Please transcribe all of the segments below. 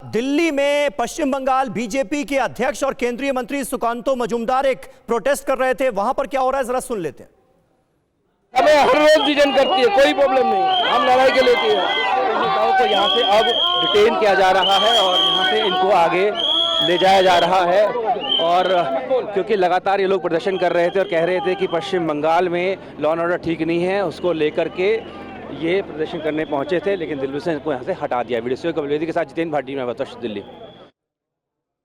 दिल्ली में पश्चिम बंगाल बीजेपी के अध्यक्ष और केंद्रीय मंत्री सुकांतो मजूमदार एक प्रोटेस्ट कर रहे थे, वहां पर क्या हो रहा है जरा सुन लेते हैं। हमें हर रोज डिटेन करती है, कोई प्रॉब्लम नहीं, हम लड़ाई के लेते हैं। नेताओं को यहाँ से अब डिटेन किया जा रहा है और यहाँ से इनको आगे ले जाया जा रहा है। और क्योंकि लगातार ये लोग प्रदर्शन कर रहे थे और कह रहे थे कि पश्चिम बंगाल में लॉ एंड ऑर्डर ठीक नहीं है, उसको लेकर के ये प्रदर्शन करने पहुंचे थे, लेकिन दिल्ली से इनको यहाँ से हटा दिया। वीडियो कबलेदी के साथ जितेंद्र भाटी में बता दिल्ली।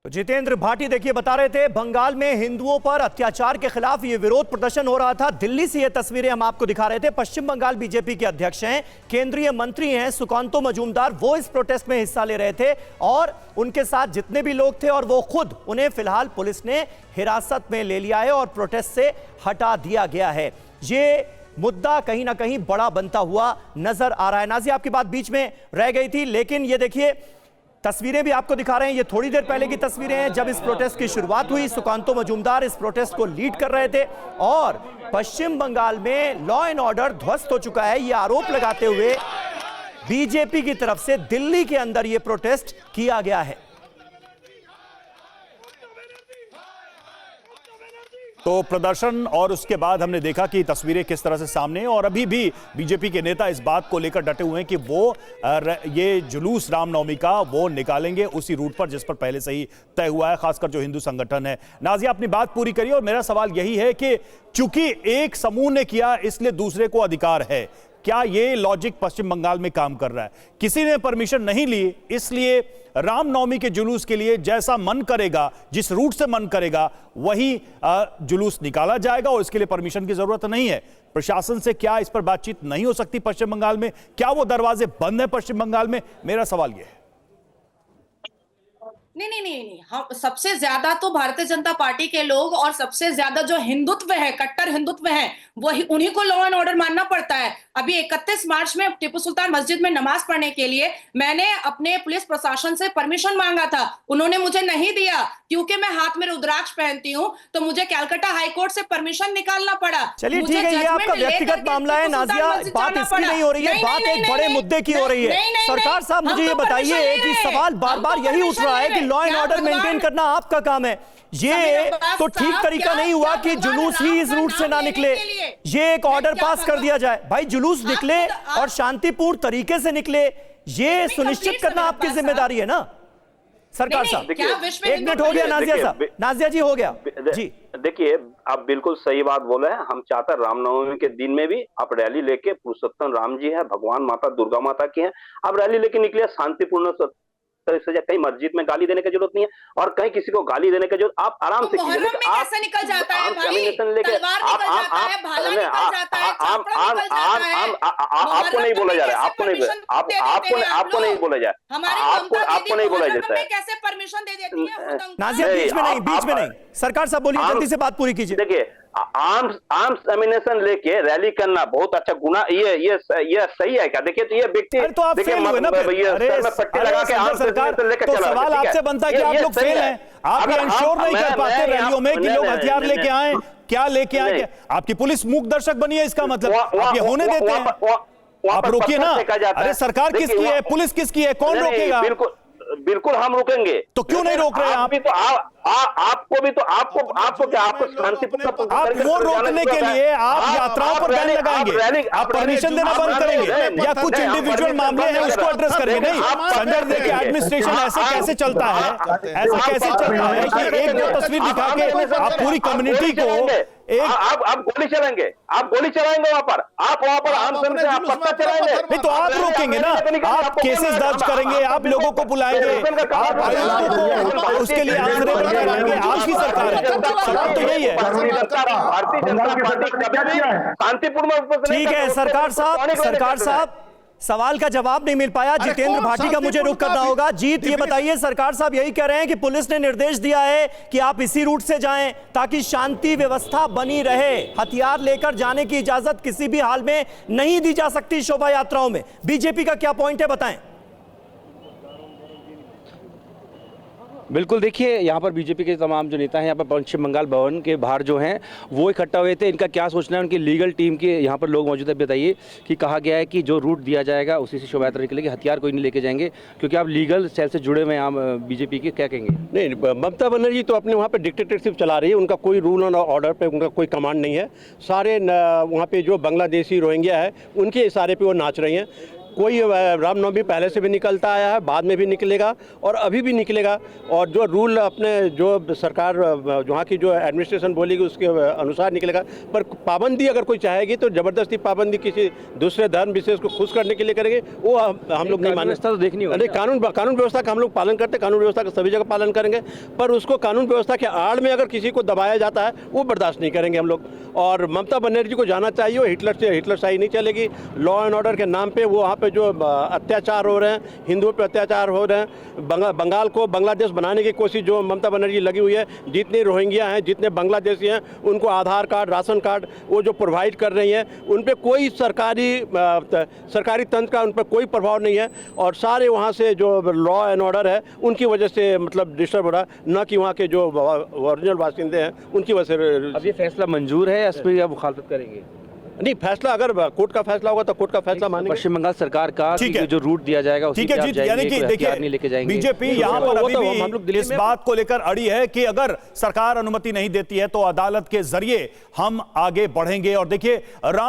तो जितेंद्र भाटी देखिए बता रहे थे बंगाल में हिंदुओं पर अत्याचार के खिलाफ ये विरोध प्रदर्शन हो रहा था। दिल्ली से ये तस्वीरें हम आपको दिखा रहे थे। पश्चिम बंगाल बीजेपी के अध्यक्ष हैं, केंद्रीय मंत्री हैं सुकांतो मजूमदार, वो इस प्रोटेस्ट में हिस्सा ले रहे थे और उनके साथ जितने भी लोग थे और वो खुद, उन्हें फिलहाल पुलिस ने हिरासत में ले लिया है और प्रोटेस्ट से हटा दिया गया है। ये मुद्दा कहीं ना कहीं बड़ा बनता हुआ नजर आ रहा है। नाज़िया आपकी बात बीच में रह गई थी, लेकिन ये देखिए तस्वीरें भी आपको दिखा रहे हैं। ये थोड़ी देर पहले की तस्वीरें हैं जब इस प्रोटेस्ट की शुरुआत हुई। सुकांतो मजूमदार इस प्रोटेस्ट को लीड कर रहे थे और पश्चिम बंगाल में लॉ एंड ऑर्डर ध्वस्त हो चुका है, यह आरोप लगाते हुए बीजेपी की तरफ से दिल्ली के अंदर यह प्रोटेस्ट किया गया है। तो प्रदर्शन और उसके बाद हमने देखा कि तस्वीरें किस तरह से सामने, और अभी भी बीजेपी के नेता इस बात को लेकर डटे हुए हैं कि वो ये जुलूस रामनवमी का वो निकालेंगे उसी रूट पर जिस पर पहले से ही तय हुआ है, खासकर जो हिंदू संगठन है। नाज़िया अपनी बात पूरी करिए और मेरा सवाल यही है कि चूंकि एक समूह ने किया इसलिए दूसरे को अधिकार है, क्या ये लॉजिक पश्चिम बंगाल में काम कर रहा है? किसी ने परमिशन नहीं ली इसलिए रामनवमी के जुलूस के लिए जैसा मन करेगा, जिस रूट से मन करेगा वही जुलूस निकाला जाएगा और इसके लिए परमिशन की जरूरत नहीं है। प्रशासन से क्या इस पर बातचीत नहीं हो सकती पश्चिम बंगाल में? क्या वो दरवाजे बंद है पश्चिम बंगाल में? मेरा सवाल यह है। नहीं, हम सबसे ज्यादा तो भारतीय जनता पार्टी के लोग और सबसे ज्यादा जो हिंदुत्व है, कट्टर हिंदुत्व है, वही उन्हीं को लॉ एंड ऑर्डर मानना पड़ता है। अभी 31 मार्च में टिप्पू सुल्तान मस्जिद में नमाज पढ़ने के लिए मैंने अपने पुलिस प्रशासन से परमिशन मांगा था, उन्होंने मुझे नहीं दिया। क्योंकि मैं हाथ में रुद्राक्ष पहनती हूँ तो मुझे कलकत्ता हाईकोर्ट से परमिशन निकालना पड़ा। चलिए ठीक है, ये आपका व्यक्तिगत मामला है नाज़िया, बात इसकी नहीं हो रही है, बात एक बड़े मुद्दे की हो रही है। सरकार साहब मुझे ये बताइए कि सवाल बार बार यही उठ रहा है कि लॉ एंड ऑर्डर मेंटेन करना आपका काम है। ये तो ठीक तरीका नहीं हुआ कि जुलूस ही इस रूट से ना निकले, ये एक ऑर्डर पास कर दिया जाए। भाई जुलूस निकले और शांतिपूर्ण तरीके से निकले, ये सुनिश्चित करना आपकी जिम्मेदारी है ना सरकार साहब। 1 मिनट हो गया नाज़िया साहब, नाज़िया जी हो गया जी। देखिए आप बिल्कुल सही बात बोले हैं, हम चाहते हैं रामनवमी के दिन में भी आप रैली लेके, पुरुषोत्तम राम जी है, भगवान माता दुर्गा माता की है, आप रैली लेके निकले शांतिपूर्ण से। कहीं मस्जिद में गाली देने की जरूरत नहीं है और कहीं किसी को गाली देने की जरूरत, आप आराम से कीजिए। कैसे निकल जाता है भाई? आपको नहीं बोला जा रहा है, आपको नहीं बोला जाए, आपको नहीं बोला जाता है। कैसे परमिशन दे देती है? नाज़िया बीच में नहीं, सरकार साहब बोलिए, जल्दी से बात पूरी कीजिए। देखिए आर्म्स एमिनेशन लेके रैली करना बहुत अच्छा गुना, ये सही है क्या? देखिए तो ये व्यक्ति, तो आप फेल हुए ना फिर। पट्टी लगा के आर्म्स एमिनेशन लेके चला, सवाल आपसे बनता है कि आप लोग फेल हैं, आप ये इंश्योर नहीं कर पाते रैलियों में कि लोग हथियार लेके आए, क्या लेके आए। आपकी पुलिस मूक दर्शक बनी है, इसका मतलब आप ये होने देते हैं? आप रोकिए ना। अरे सरकार किसकी है, पुलिस किसकी है, कौन रोकेगा? बिल्कुल हम रुकेंगे। तो क्यों नहीं रोक रहे आप? आपको क्या, आपको शांतिपूर्ण आप वो रोकने के लिए आप यात्राओं पर बैन लगाएंगे, आप परमिशन देना बंद करेंगे या कुछ इंडिविजुअल मामले हैं उसको एड्रेस करेंगे? नहीं संजय, देखिए एडमिनिस्ट्रेशन ऐसे कैसे चलता है, ऐसे कैसे चलता है कि एक दो तस्वीर दिखा के आप पूरी कम्युनिटी को आप गोली चलाएंगे, वहां पर आम जनता से आप पत्ता चलाएंगे। नहीं तो आप रोकेंगे ना, आप केसेस दर्ज करेंगे, आप लोगों को बुलाएंगे, आप आयुक्तों को उसके लिए आंकड़े बनाएंगे, आपकी सरकार है। सवाल तो यही है। भारतीय जनता पार्टी कभी भी शांतिपूर्ण। ठीक है सरकार साहब सवाल का जवाब नहीं मिल पाया। जितेंद्र भाटी का मुझे रुख करना होगा। जीत ये बताइए, सरकार साहब यही कह रहे हैं कि पुलिस ने निर्देश दिया है कि आप इसी रूट से जाएं ताकि शांति व्यवस्था बनी रहे, हथियार लेकर जाने की इजाजत किसी भी हाल में नहीं दी जा सकती शोभा यात्राओं में। बीजेपी का क्या पॉइंट है बताएं। बिल्कुल, देखिए यहाँ पर बीजेपी के तमाम जो नेता हैं यहाँ पर पश्चिम बंगाल भवन के बाहर जो हैं वो इकट्ठा हुए थे। इनका क्या सोचना है, उनकी लीगल टीम के यहाँ पर लोग मौजूद है। बताइए कि कहा गया है कि जो रूट दिया जाएगा उसी से शोभा यात्रा निकलेगी, हथियार कोई नहीं लेके जाएंगे, क्योंकि आप लीगल सेल से जुड़े हुए हैं यहाँ बीजेपी के, क्या कहेंगे? नहीं, ममता बनर्जी तो अपने वहाँ पे डिक्टेटरशिप चला रही है। उनका कोई रूल और ऑर्डर पे उनका कोई कमांड नहीं है। सारे वहाँ पे जो बांग्लादेशी रोहिंग्या है उनके इशारे पे वो नाच रही हैं। कोई रामनवमी पहले से भी निकलता आया है, बाद में भी निकलेगा और अभी भी निकलेगा। और जो रूल अपने जो सरकार वहाँ की जो एडमिनिस्ट्रेशन बोलेगी उसके अनुसार निकलेगा। पर पाबंदी अगर कोई चाहेगी तो ज़बरदस्ती पाबंदी किसी दूसरे धर्म विशेष को खुश करने के लिए करेंगे, वो हम लोग नहीं मानते। तो देखनी होगी। अरे कानून व्यवस्था का हम लोग पालन करते, कानून व्यवस्था का सभी जगह पालन करेंगे। पर उसको कानून व्यवस्था के आड़ में अगर किसी को दबाया जाता है वो बर्दाश्त नहीं करेंगे हम लोग। और ममता बनर्जी को जाना चाहिए, वो हिटलरशाही नहीं चलेगी। लॉ एंड ऑर्डर के नाम पे वो वहाँ पे जो अत्याचार हो रहे हैं, हिंदुओं पे अत्याचार हो रहे हैं, बंगाल को बांग्लादेश बनाने की कोशिश जो ममता बनर्जी लगी हुई है, जितने रोहिंग्या हैं, जितने बांग्लादेशी हैं, उनको आधार कार्ड, राशन कार्ड वो जो प्रोवाइड कर रही हैं, उन पे कोई सरकारी तंत्र का उन पर कोई प्रभाव नहीं है। और सारे वहाँ से जो लॉ एंड ऑर्डर है उनकी वजह से मतलब डिस्टर्ब हो रहा है, न कि वहाँ के जो ओरिजिनल बाशिंदे हैं उनकी वजह से। अब ये फैसला मंजूर है, इस पर आप मुखालफत करेंगे? नहीं, फैसला अगर कोर्ट का फैसला होगा तो कोर्ट का फैसला मानेंगे। पश्चिम बंगाल सरकार का ठीक है, जो रूट दिया जाएगा उसी ठीक पे है आप जी, जाएंगे, यानी कि कोई हथियार नहीं लेके देखिए जाएंगे। बीजेपी यहाँ पर वो अभी तो हम लोग भी दिल्ली इस में- बात को लेकर अड़ी है कि अगर सरकार अनुमति नहीं देती है तो अदालत के जरिए हम आगे बढ़ेंगे। और देखिए राम